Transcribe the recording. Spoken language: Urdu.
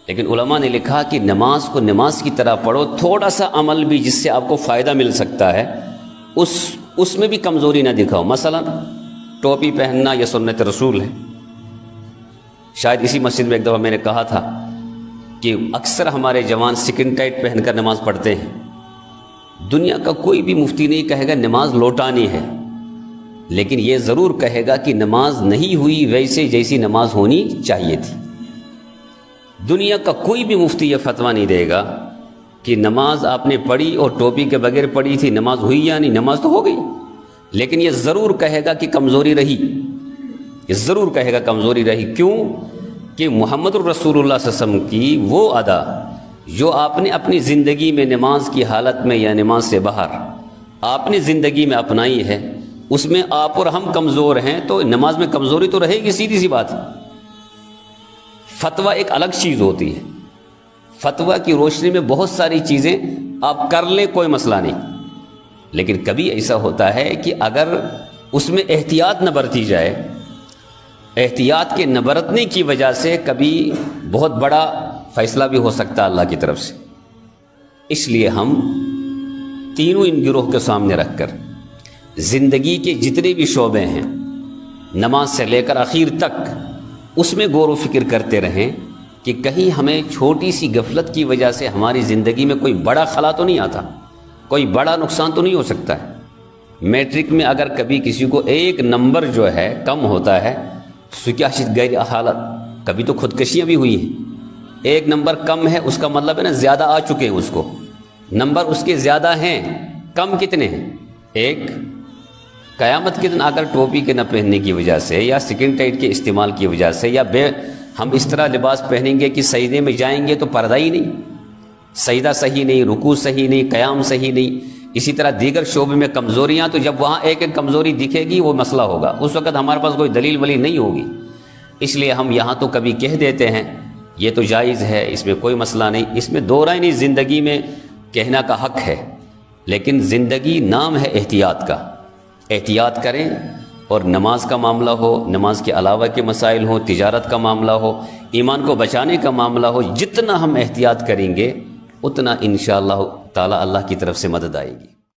لیکن علماء نے لکھا کہ نماز کو نماز کی طرح پڑھو، تھوڑا سا عمل بھی جس سے آپ کو فائدہ مل سکتا ہے اس میں بھی کمزوری نہ دکھاؤ۔ مثلا ٹوپی پہننا یہ سنت رسول ہے۔ شاید اسی مسجد میں ایک دفعہ میں نے کہا تھا کہ اکثر ہمارے جوان سکن ٹائٹ پہن کر نماز پڑھتے ہیں۔ دنیا کا کوئی بھی مفتی نہیں کہے گا نماز لوٹانی ہے، لیکن یہ ضرور کہے گا کہ نماز نہیں ہوئی ویسے جیسی نماز ہونی چاہیے تھی۔ دنیا کا کوئی بھی مفتی یہ فتویٰ نہیں دے گا کہ نماز آپ نے پڑھی اور ٹوپی کے بغیر پڑھی تھی، نماز ہوئی یا نہیں، نماز تو ہو گئی، لیکن یہ ضرور کہے گا کہ کمزوری رہی، یہ ضرور کہے گا کمزوری رہی۔ کیوں؟ کہ محمد الرسول اللہ صلی اللہ علیہ وسلم کی وہ ادا جو آپ نے اپنی زندگی میں نماز کی حالت میں یا نماز سے باہر آپ نے زندگی میں اپنائی ہے، اس میں آپ اور ہم کمزور ہیں، تو نماز میں کمزوری تو رہے گی، سیدھی سی بات ہے۔ فتویٰ ایک الگ چیز ہوتی ہے، فتویٰ کی روشنی میں بہت ساری چیزیں آپ کر لیں، کوئی مسئلہ نہیں، لیکن کبھی ایسا ہوتا ہے کہ اگر اس میں احتیاط نہ برتی جائے، احتیاط کے نہ برتنے کی وجہ سے کبھی بہت بڑا فیصلہ بھی ہو سکتا ہے اللہ کی طرف سے۔ اس لیے ہم تینوں ان گروہ کے سامنے رکھ کر زندگی کے جتنے بھی شعبے ہیں، نماز سے لے کر اخیر تک، اس میں غور و فکر کرتے رہیں کہ کہیں ہمیں چھوٹی سی غفلت کی وجہ سے ہماری زندگی میں کوئی بڑا خلا تو نہیں آتا، کوئی بڑا نقصان تو نہیں ہو سکتا ہے۔ میٹرک میں اگر کبھی کسی کو ایک نمبر جو ہے کم ہوتا ہے، سکیاشت غیر حالت، کبھی تو خودکشیاں بھی ہوئی ہیں، ایک نمبر کم ہے اس کا مطلب ہے نا زیادہ آ چکے ہیں، اس کو نمبر اس کے زیادہ ہیں، کم کتنے ہیں؟ ایک۔ قیامت کے دن اگر ٹوپی کے نہ پہننے کی وجہ سے یا سکن ٹائٹ کے استعمال کی وجہ سے یا ہم اس طرح لباس پہنیں گے کہ سجدے میں جائیں گے تو پردہ ہی نہیں، سجدہ صحیح نہیں، رکوع صحیح نہیں، قیام صحیح نہیں، اسی طرح دیگر شعبے میں کمزوریاں، تو جب وہاں ایک ایک کمزوری دکھے گی وہ مسئلہ ہوگا، اس وقت ہمارے پاس کوئی دلیل ولی نہیں ہوگی۔ اس لیے ہم یہاں تو کبھی کہہ دیتے ہیں یہ تو جائز ہے، اس میں کوئی مسئلہ نہیں، اس میں دو رائے نہیں، زندگی میں کہنا کا حق ہے، لیکن زندگی نام ہے احتیاط کا، احتیاط کریں، اور نماز کا معاملہ ہو، نماز کے علاوہ کے مسائل ہوں، تجارت کا معاملہ ہو، ایمان کو بچانے کا معاملہ ہو، جتنا ہم احتیاط کریں گے اتنا انشاءاللہ تعالی اللہ کی طرف سے مدد آئے گی۔